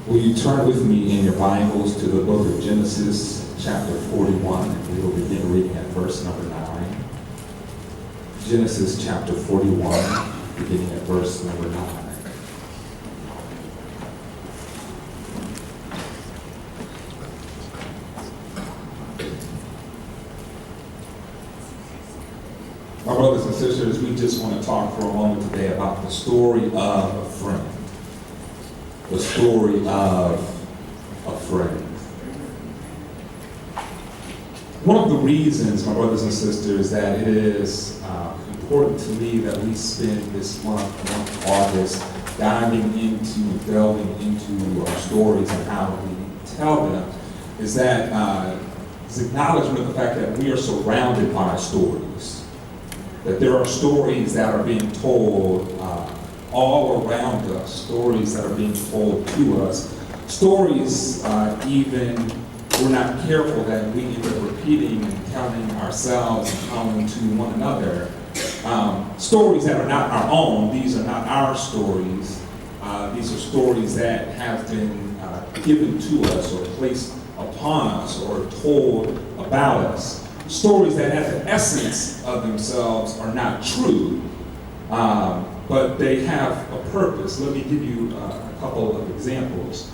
Will you turn with me in your Bibles to the book of Genesis, chapter 41, and we will begin reading at verse number 9. Genesis chapter 41, beginning at verse number 9. My brothers and sisters, we just want to talk for a moment today about the story of a friend. The story of a friend. One of the reasons, my brothers and sisters, that it is important to me that we spend this month of August, delving into our stories and how we tell them, is that it's acknowledgement of the fact that we are surrounded by stories. That there are stories that are being told all around us, stories that are being told to us, stories even we're not careful that we end up repeating and telling ourselves and telling to one another. Stories that are not our own, these are not our stories. These are stories that have been given to us or placed upon us or told about us. Stories that at the essence of themselves are not true, but they have a purpose. Let me give you a couple of examples.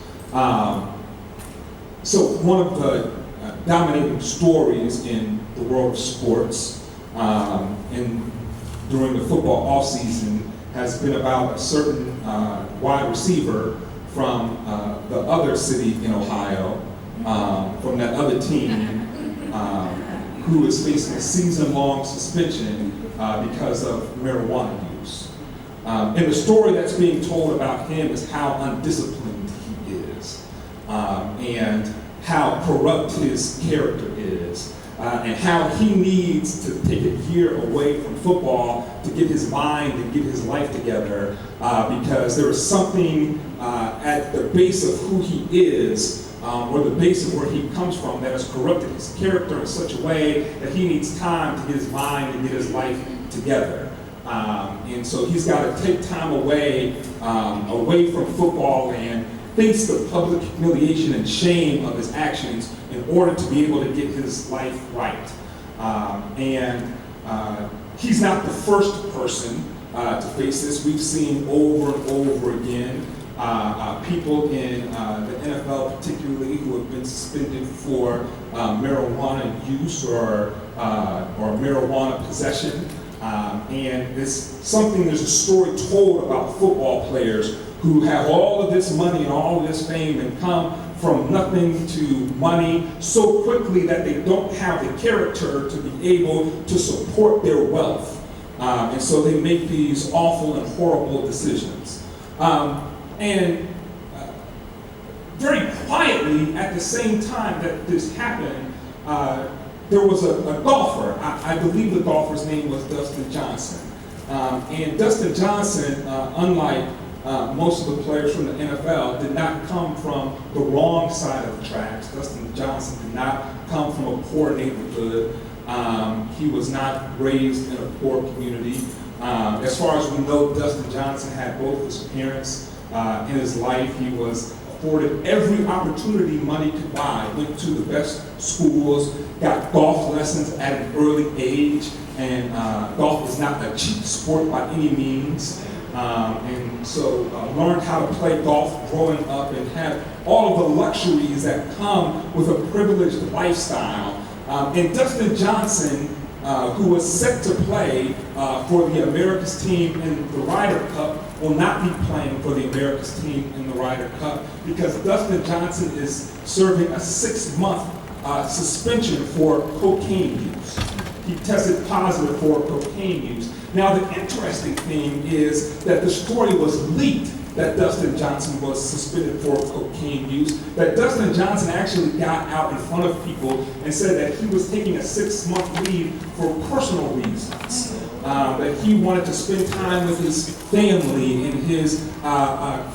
So one of the dominating stories in the world of sports during the football offseason has been about a certain wide receiver from the other city in Ohio, from that other team, who is facing a season-long suspension because of marijuana use. And the story that's being told about him is how undisciplined he is, and how corrupt his character is, and how he needs to take a year away from football to get his mind and get his life together, because there is something at the base of who he is, or the base of where he comes from, that has corrupted his character in such a way that he needs time to get his mind and get his life together. And so he's got to take time away from football and face the public humiliation and shame of his actions in order to be able to get his life right. And he's not the first person to face this. We've seen over and over again people in the NFL particularly who have been suspended for marijuana use or marijuana possession. And there's a story told about football players who have all of this money and all of this fame and come from nothing to money so quickly that they don't have the character to be able to support their wealth. And so they make these awful and horrible decisions. And very quietly, at the same time that this happened, there was a golfer. I believe the golfer's name was Dustin Johnson. And Dustin Johnson, unlike most of the players from the NFL, did not come from the wrong side of the tracks. Dustin Johnson did not come from a poor neighborhood. He was not raised in a poor community. As far as we know, Dustin Johnson had both his parents in his life. He was afforded every opportunity money could buy, went to the best schools, got golf lessons at an early age, and golf is not a cheap sport by any means. And so learned how to play golf growing up and had all of the luxuries that come with a privileged lifestyle. And Dustin Johnson, who was set to play for the America's team in the Ryder Cup, will not be playing for the America's team in the Ryder Cup because Dustin Johnson is serving a 6-month suspension for cocaine use. He tested positive for cocaine use. Now, the interesting thing is that the story was leaked that Dustin Johnson was suspended for cocaine use, that Dustin Johnson actually got out in front of people and said that he was taking a 6-month leave for personal reasons, that he wanted to spend time with his family and his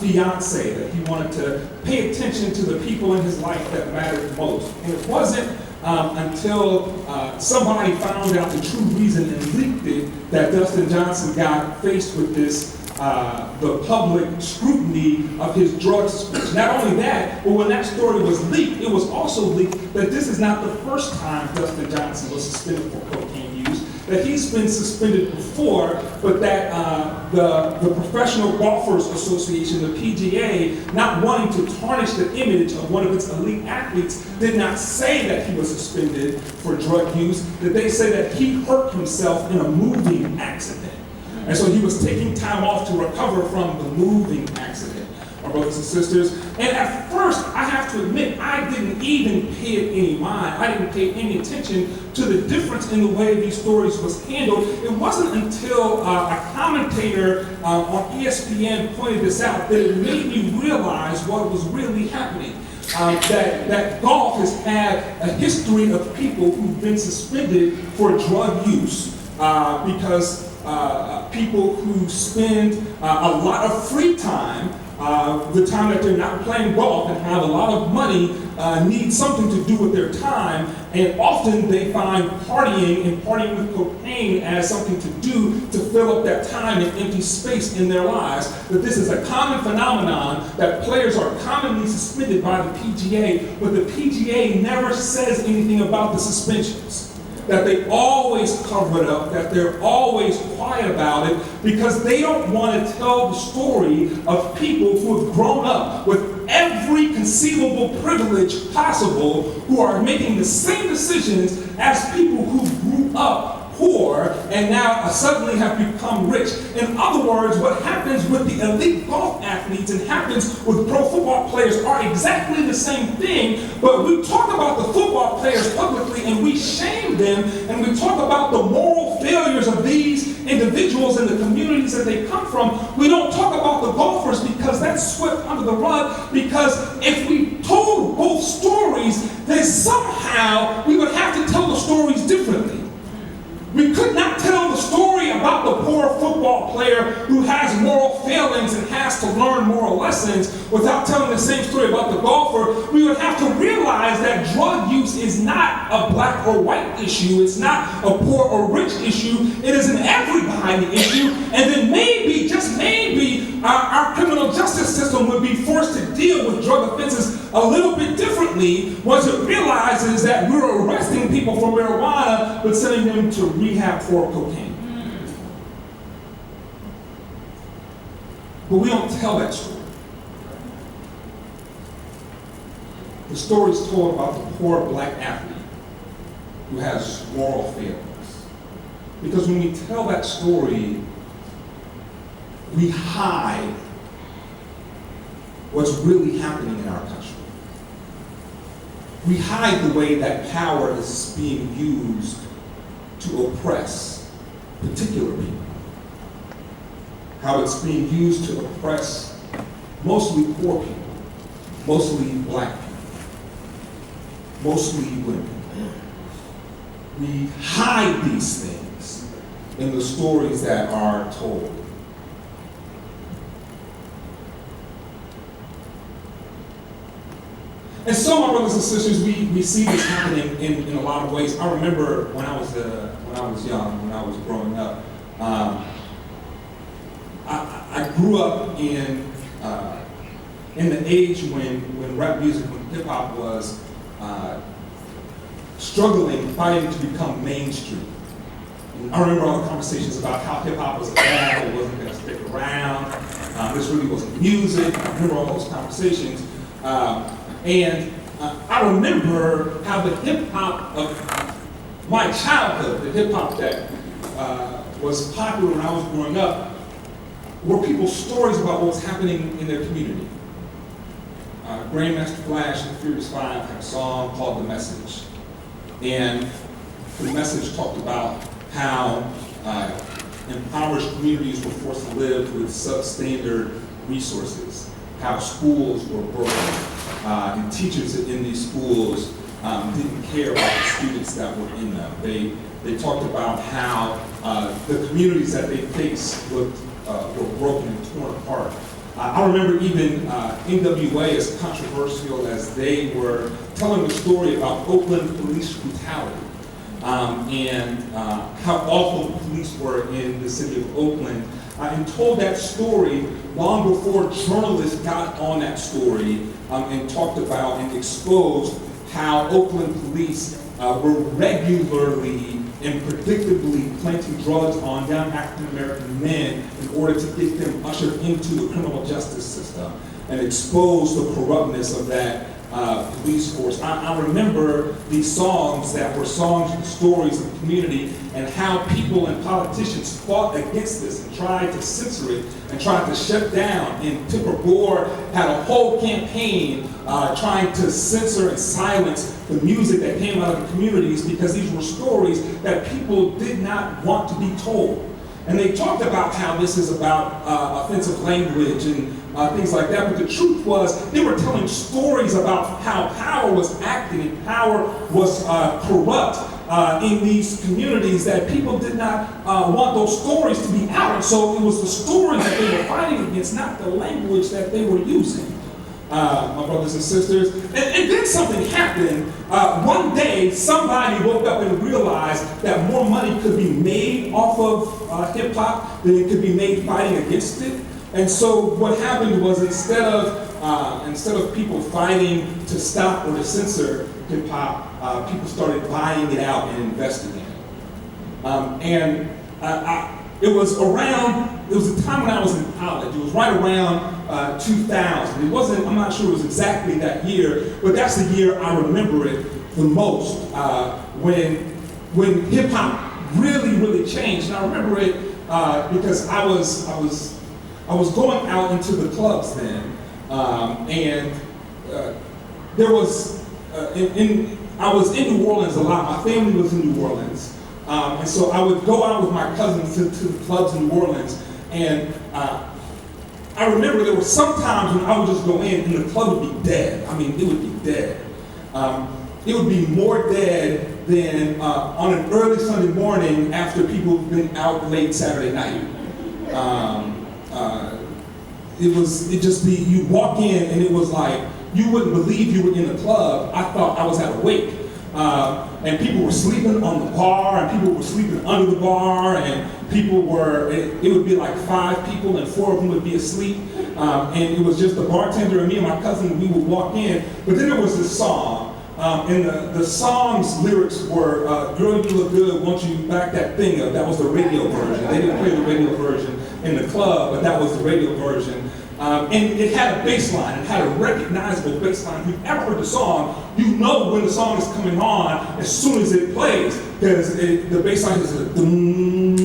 fiance, that he wanted to pay attention to the people in his life that mattered most. And it wasn't until somebody found out the true reason and leaked it that Dustin Johnson got faced with this the public scrutiny of his drug suspension. Not only that, but when that story was leaked, it was also leaked that this is not the first time Dustin Johnson was suspended for cocaine use, that he's been suspended before, but that the Professional Golfers Association, the PGA, not wanting to tarnish the image of one of its elite athletes, did not say that he was suspended for drug use, that they say that he hurt himself in a moving accident. And so he was taking time off to recover from the moving accident, my brothers and sisters. And at first, I have to admit, I didn't even pay it any mind. I didn't pay any attention to the difference in the way these stories was handled. It wasn't until a commentator on ESPN pointed this out that it made me realize what was really happening. That golf has had a history of people who've been suspended for drug use because people who spend a lot of free time, the time that they're not playing golf and have a lot of money, need something to do with their time, and often they find partying with cocaine as something to do to fill up that time and empty space in their lives. That this is a common phenomenon, that players are commonly suspended by the PGA, but the PGA never says anything about the suspensions. That they always cover it up, that they're always quiet about it, because they don't want to tell the story of people who have grown up with every conceivable privilege possible, who are making the same decisions as people who grew up poor and now suddenly have become rich. In other words, what happens with the elite golf athletes and happens with pro football players are exactly the same thing, but we talk about the football players publicly and we shame them, and we talk about the moral failures of these individuals and the communities that they come from. We don't talk about the golfers because that's swept under the rug, because if we told both stories, then somehow we would have to tell the stories differently. We could not tell the story about the poor football player who has moral failings and has to learn moral lessons without telling the same story about the golfer. We would have to realize that drug use is not a black or white issue. It's not a poor or rich issue. It is an everybody issue. And then maybe, just maybe, our criminal justice system would be forced to deal with drug offenses a little bit differently once it realizes that we're arresting people for marijuana but sending them to rehab for cocaine. But we don't tell that story. The story is told about the poor black athlete who has moral failings. Because when we tell that story, we hide what's really happening in our country. We hide the way that power is being used to oppress particular people. How it's being used to oppress mostly poor people, mostly black people, mostly women. We hide these things in the stories that are told. And so, my brothers and sisters, we see this happening in a lot of ways. I remember when I was young, when I was growing up, I grew up in the age when rap music, when hip hop was struggling, fighting to become mainstream. And I remember all the conversations about how hip hop was a fad, it wasn't going to stick around, this really wasn't music. I remember all those conversations. And I remember how the hip hop of my childhood, the hip hop that was popular when I was growing up, were people's stories about what was happening in their community. Grandmaster Flash and Furious Five had a song called The Message. And the message talked about how impoverished communities were forced to live with substandard resources, how schools were broken, and teachers in these schools didn't care about the students that were in them. They talked about how the communities that they faced were broken and torn apart. I remember even NWA, as controversial as they were, telling the story about Oakland police brutality and how awful the police were in the city of Oakland, and told that story long before journalists got on that story and talked about and exposed how Oakland police were regularly and predictably planting drugs on young African-American men in order to get them ushered into the criminal justice system and expose the corruptness of that police force. I remember these songs that were songs and stories of the community and how people and politicians fought against this and tried to censor it and tried to shut down. And Tipper Gore had a whole campaign trying to censor and silence the music that came out of the communities because these were stories that people did not want to be told. And they talked about how this is about offensive language and things like that, but the truth was they were telling stories about how power was acting and power was corrupt in these communities that people did not want those stories to be out. And so it was the stories that they were fighting against, not the language that they were using. My brothers and sisters. And then something happened. One day, somebody woke up and realized that more money could be made off of hip-hop than it could be made fighting against it. And so what happened was instead of people fighting to stop or to censor hip-hop, people started buying it out and investing in it. It was a time when I was in college. It was right around 2000. I'm not sure it was exactly that year, but that's the year I remember it the most, when hip hop really changed. And I remember it because I was going out into the clubs then, and there was I was in New Orleans a lot. My family was in New Orleans. And so I would go out with my cousins to the clubs in New Orleans, and I remember there were some times when I would just go in and the club would be dead. I mean, it would be dead. It would be more dead than on an early Sunday morning after people have been out late Saturday night. You'd walk in and it was like, you wouldn't believe you were in a club. I thought I was at a wake. And people were sleeping on the bar, and people were sleeping under the bar, and it would be like 5 people, and 4 of them would be asleep. And it was just the bartender and me and my cousin, we would walk in. But then there was this song, and the song's lyrics were, girl, you look good, won't you back that thing up? That was the radio version. They didn't play the radio version in the club, but that was the radio version. And it had a bass line. It had a recognizable bass line. If you've ever heard the song, you know when the song is coming on as soon as it plays, because the bass line is a doom,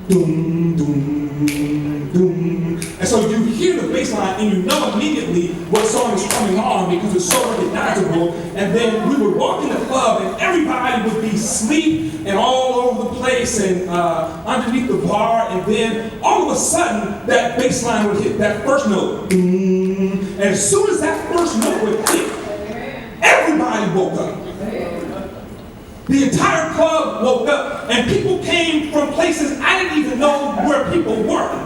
doom, doom, doom. And so you hear the bass line and you know immediately what song is coming on because it's so recognizable. And then we would walk in the club and everybody would be asleep and all over the place and underneath the bar, and then all of a sudden that bass line would hit that first note. And as soon as that first note would hit, everybody woke up. The entire club woke up, and people came from places I didn't even know where people were.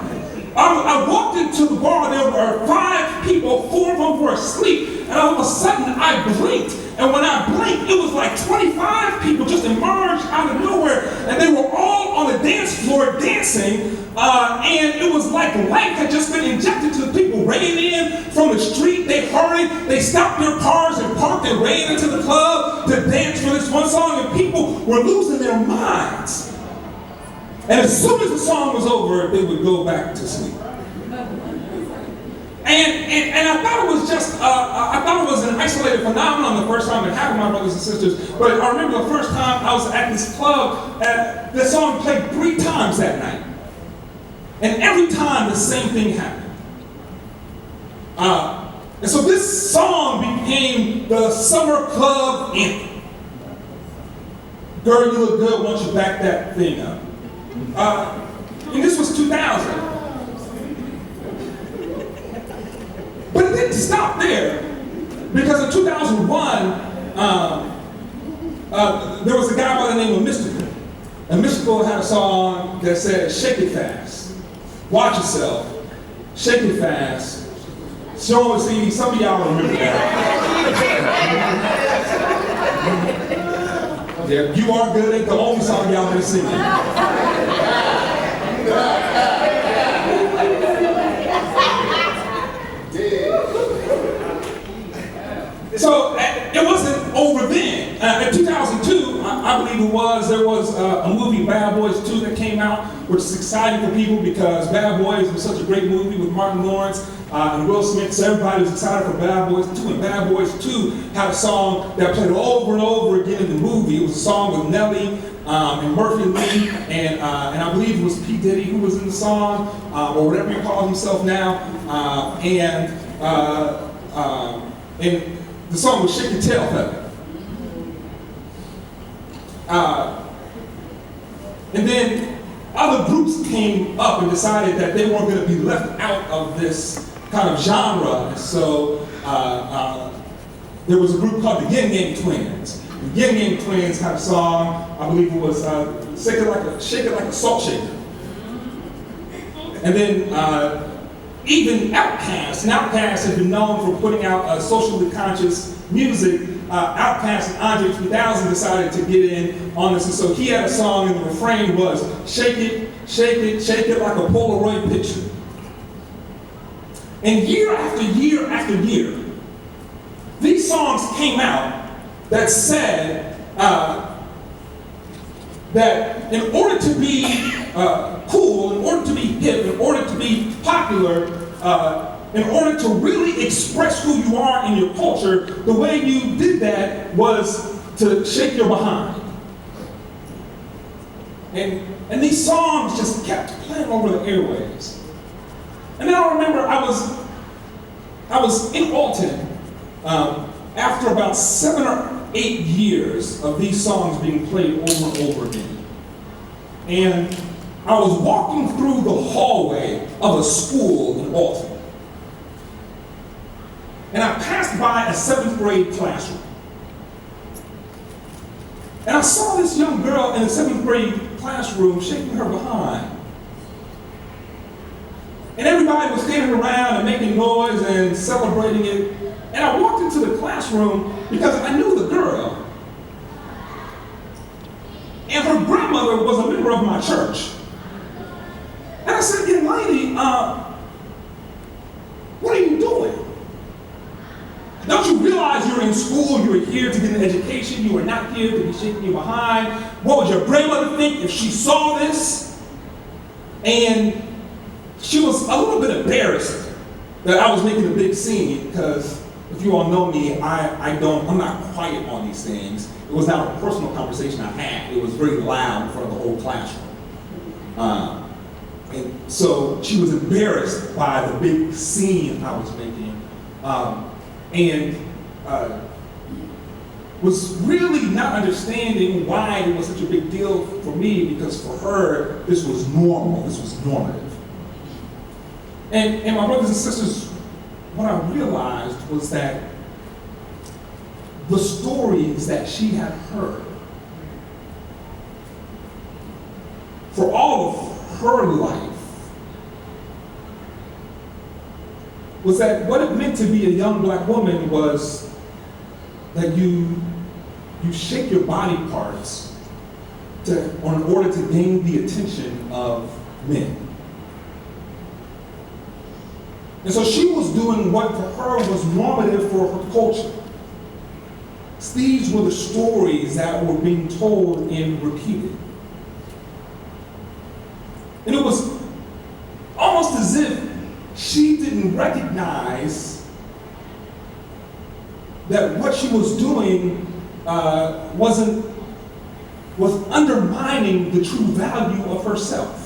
I walked into the bar, there were 5 people, 4 of them were asleep, and all of a sudden I blinked. And when I blinked, it was like 25 people just emerged out of nowhere, and they were all on the dance floor dancing, and it was like life had just been injected to the people. Ran in from the street, they hurried, they stopped their cars and parked and ran into the club to dance for this one song, and people were losing their minds. And as soon as the song was over, they would go back to sleep. And I thought it was I thought it was an isolated phenomenon the first time it happened, my brothers and sisters. But I remember the first time I was at this club, the song played 3 times that night. And every time the same thing happened. And so this song became the summer club anthem. Girl, you look good, won't you back that thing up? And this was 2000. But it didn't stop there, because in 2001, there was a guy by the name of Mystical. And Mystical had a song that said, shake it fast, watch yourself, shake it fast. Show and see, some of y'all remember that. Yeah, You Are Good ain't the only song y'all been singing. So it wasn't over then. In 2002, I believe it was, there was a movie, Bad Boys 2, that came out, which is exciting for people because Bad Boys was such a great movie with Martin Lawrence and Will Smith. So everybody was excited for Bad Boys 2. And Bad Boys 2 had a song that played over and over again in the movie. It was a song with Nelly and Murphy Lee, and I believe it was P. Diddy who was in the song, or whatever he calls himself now. And the song was Shake Your Tail Feather. And then other groups came up and decided that they weren't going to be left out of this kind of genre. And so there was a group called the Yin Yang Twins. The Yin Yang Twins had a song, I believe it was Shake It Like a Salt Shaker. And then even Outkast, and Outkast has been known for putting out socially conscious music. Outkast and Andre 3000 decided to get in on this, and so he had a song, and the refrain was, shake it, shake it, shake it like a Polaroid picture. And year after year after year, these songs came out that said that in order to be cool, in order to be hip, in order to be popular, in order to really express who you are in your culture, the way you did that was to shake your behind. And these songs just kept playing over the airwaves. And then I remember I was in Alton after about 7 or 8 years of these songs being played over and over again. And I was walking through the hallway of a school in Alton. And I passed by a 7th grade classroom. And I saw this young girl in the 7th grade classroom shaking her behind. And everybody was standing around and making noise and celebrating it. And I walked into the classroom because I knew the girl. And her grandmother was a member of my church. And I said, young lady, what are you doing? Don't you realize you're in school, you're here to get an education, you are not here to be shaking your behind? What would your grandmother think if she saw this? And she was a little bit embarrassed that I was making a big scene, because if you all know me, I'm not quiet on these things. It was not a personal conversation I had. It was very loud in front of the whole classroom. And so she was embarrassed by the big scene I was making. And was really not understanding why it was such a big deal for me, because for her, this was normal, this was normative. And my brothers and sisters, what I realized was that the stories that she had heard for all of her life was that what it meant to be a young black woman was that you shake your body parts in order to gain the attention of men. And so she was doing what for her was normative for her culture. These were the stories that were being told and repeated. And it was almost as if she didn't recognize that what she was doing was undermining the true value of herself.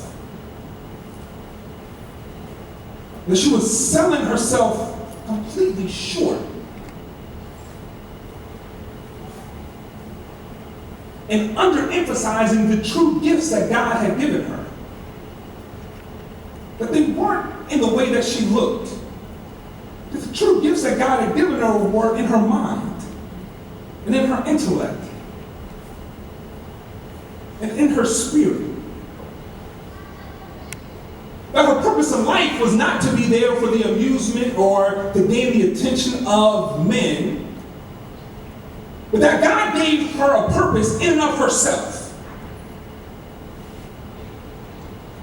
That she was selling herself completely short. And underemphasizing the true gifts that God had given her. That they weren't in the way that she looked. That the true gifts that God had given her were in her mind, and in her intellect, and in her spirit. That her purpose in life was not to be there for the amusement or to gain the attention of men, but that God gave her a purpose in and of herself.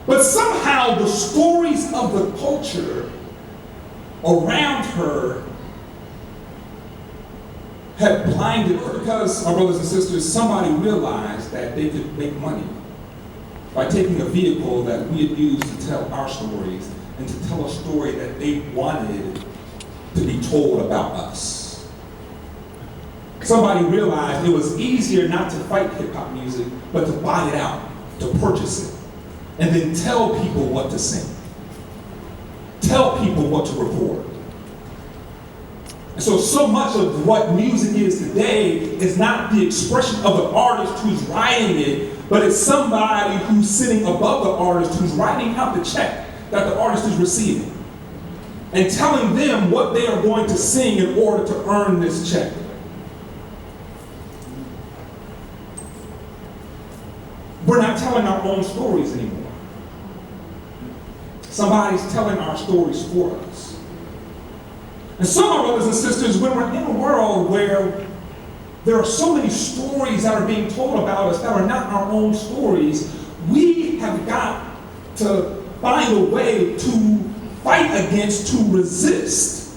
But somehow the stories of the culture around her had blinded her, because, my brothers and sisters, somebody realized that they could make money by taking a vehicle that we had used to tell our stories and to tell a story that they wanted to be told about us. Somebody realized it was easier not to fight hip-hop music, but to buy it out, to purchase it, and then tell people what to sing. Tell people what to record. And so much of what music is today is not the expression of the artist who's writing it, but it's somebody who's sitting above the artist who's writing out the check that the artist is receiving and telling them what they are going to sing in order to earn this check. We're not telling our own stories anymore. Somebody's telling our stories for us. And so, my brothers and sisters, when we're in a world where there are so many stories that are being told about us that are not our own stories, we have got to find a way to fight against, to resist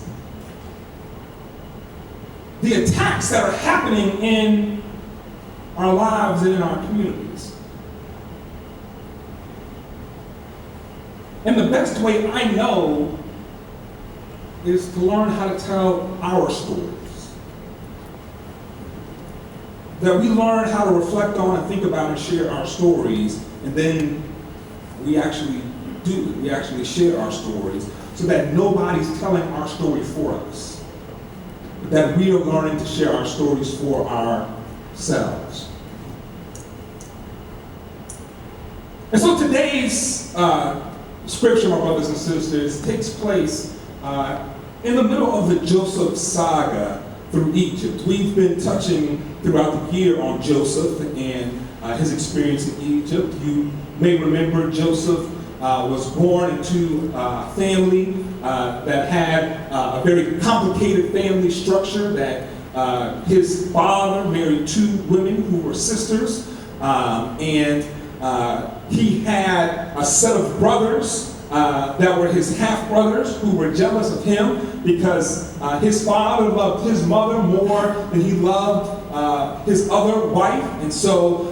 the attacks that are happening in our lives and in our communities. And the best way I know is to learn how to tell our stories. That we learn how to reflect on and think about and share our stories, and then we actually do it. We actually share our stories so that nobody's telling our story for us. But that we are learning to share our stories for ourselves. And so today's scripture, my brothers and sisters, takes place in the middle of the Joseph saga through Egypt. We've been touching throughout the year on Joseph and his experience in Egypt. You may remember Joseph was born into a family that had a very complicated family structure, that his father married two women who were sisters, and he had a set of brothers that were his half-brothers who were jealous of him because his father loved his mother more than he loved his other wife. And so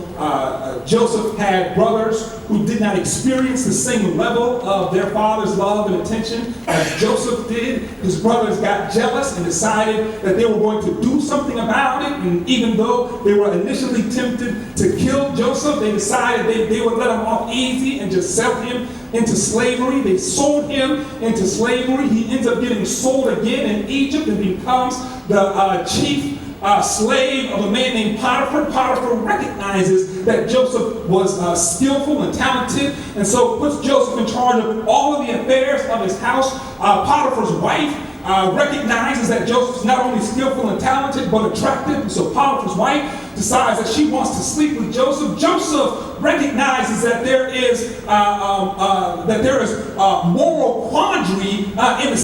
Joseph had brothers who did not experience the same level of their father's love and attention as Joseph did. His brothers got jealous and decided that they were going to do something about it. And even though they were initially tempted to kill Joseph, they decided they would let him off easy and just sell him into slavery. They sold him into slavery. He ends up getting sold again in Egypt and becomes the chief slave of a man named Potiphar. Potiphar recognizes that Joseph was skillful and talented, and so puts Joseph in charge of all of the affairs of his house. Potiphar's wife recognizes that Joseph's not only skillful and talented, but attractive, and so Potiphar's wife decides that she wants to sleep with Joseph. Joseph recognizes that there is moral quandary in the